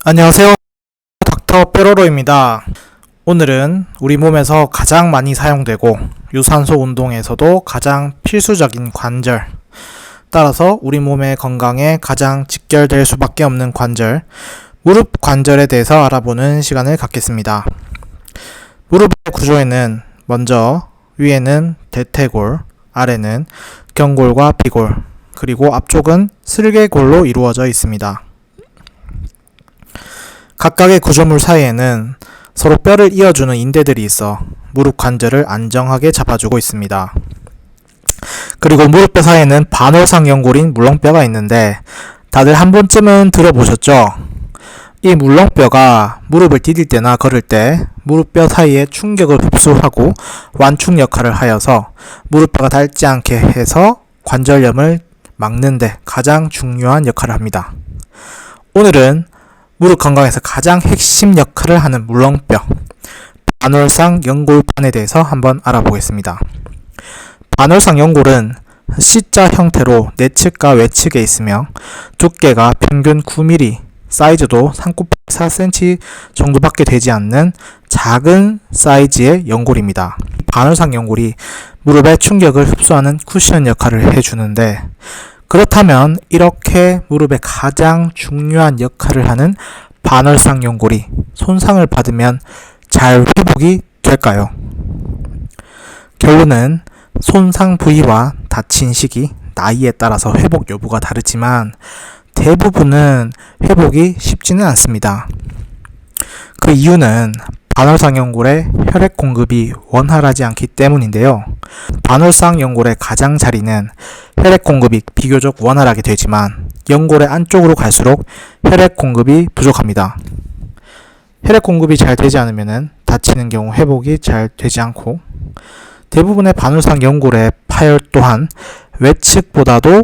안녕하세요. 닥터 뾰로로입니다. 오늘은 우리 몸에서 가장 많이 사용되고 유산소 운동에서도 가장 필수적인 관절, 따라서 우리 몸의 건강에 가장 직결될 수밖에 없는 관절, 무릎 관절에 대해서 알아보는 시간을 갖겠습니다. 무릎의 구조에는 먼저 위에는 대퇴골, 아래는 경골과 비골, 그리고 앞쪽은 슬개골로 이루어져 있습니다. 각각의 구조물 사이에는 서로 뼈를 이어주는 인대들이 있어 무릎 관절을 안정하게 잡아주고 있습니다. 그리고 무릎뼈 사이에는 반월상 연골인 물렁뼈가 있는데 다들 한 번쯤은 들어보셨죠? 이 물렁뼈가 무릎을 디딜 때나 걸을 때 무릎뼈 사이에 충격을 흡수하고 완충 역할을 하여서 무릎뼈가 닳지 않게 해서 관절염을 막는 데 가장 중요한 역할을 합니다. 오늘은 무릎 건강에서 가장 핵심 역할을 하는 물렁뼈, 반월상 연골판에 대해서 한번 알아보겠습니다. 반월상 연골은 C자 형태로 내측과 외측에 있으며 두께가 평균 9mm, 사이즈도 3-4cm 정도밖에 되지 않는 작은 사이즈의 연골입니다. 반월상 연골이 무릎에 충격을 흡수하는 쿠션 역할을 해주는데, 그렇다면 이렇게 무릎에 가장 중요한 역할을 하는 반월상 연골이 손상을 받으면 잘 회복이 될까요? 결론은 손상 부위와 다친 시기, 나이에 따라서 회복 여부가 다르지만 대부분은 회복이 쉽지는 않습니다. 그 이유는 반월상 연골의 혈액 공급이 원활하지 않기 때문인데요. 반월상 연골의 가장 자리는 혈액 공급이 비교적 원활하게 되지만 연골의 안쪽으로 갈수록 혈액 공급이 부족합니다. 혈액 공급이 잘 되지 않으면 다치는 경우 회복이 잘 되지 않고, 대부분의 반월상 연골의 파열 또한 외측보다도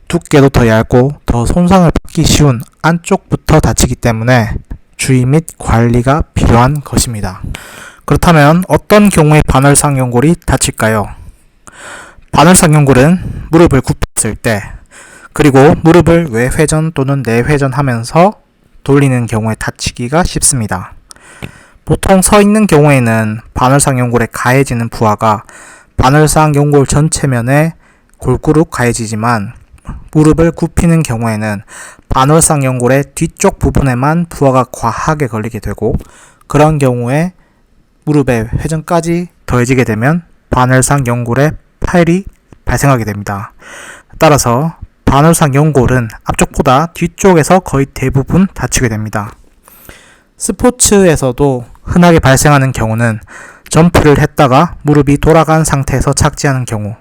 두께도 더 얇고 더 손상을 받기 쉬운 안쪽부터 다치기 때문에 주의 및 관리가 필요한 것입니다. 그렇다면 어떤 경우에 반월상 연골이 다칠까요? 반월상 연골은 무릎을 굽혔을 때, 그리고 무릎을 외회전 또는 내회전 하면서 돌리는 경우에 다치기가 쉽습니다. 보통 서 있는 경우에는 반월상 연골에 가해지는 부하가 반월상 연골 전체면에 골고루 가해지지만, 무릎을 굽히는 경우에는 반월상 연골의 뒤쪽 부분에만 부하가 과하게 걸리게 되고, 그런 경우에 무릎의 회전까지 더해지게 되면 반월상 연골의 파열이 발생하게 됩니다. 따라서 반월상 연골은 앞쪽보다 뒤쪽에서 거의 대부분 다치게 됩니다. 스포츠에서도 흔하게 발생하는 경우는 점프를 했다가 무릎이 돌아간 상태에서 착지하는 경우,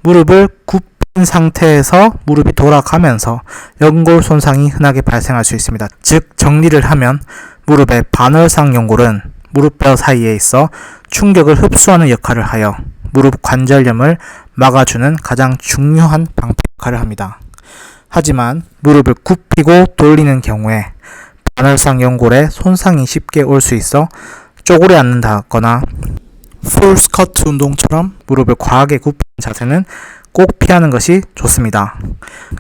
무릎을 굽힌 상태에서 무릎이 돌아가면서 연골 손상이 흔하게 발생할 수 있습니다. 즉, 정리를 하면 무릎의 반월상 연골은 무릎뼈 사이에 있어 충격을 흡수하는 역할을 하여 무릎 관절염을 막아주는 가장 중요한 방패 역할을 합니다. 하지만 무릎을 굽히고 돌리는 경우에 반월상 연골에 손상이 쉽게 올 수 있어 쪼그려 앉는다거나 풀 스쿼트 운동처럼 무릎을 과하게 굽힌 자세는 꼭 피하는 것이 좋습니다.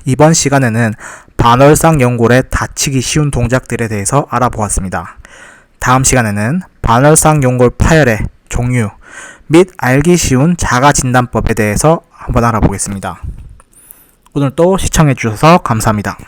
이번 시간에는 반월상 연골에 다치기 쉬운 동작들에 대해서 알아보았습니다. 다음 시간에는 반월상 연골 파열의 종류 및 알기 쉬운 자가진단법에 대해서 한번 알아보겠습니다. 오늘도 시청해주셔서 감사합니다.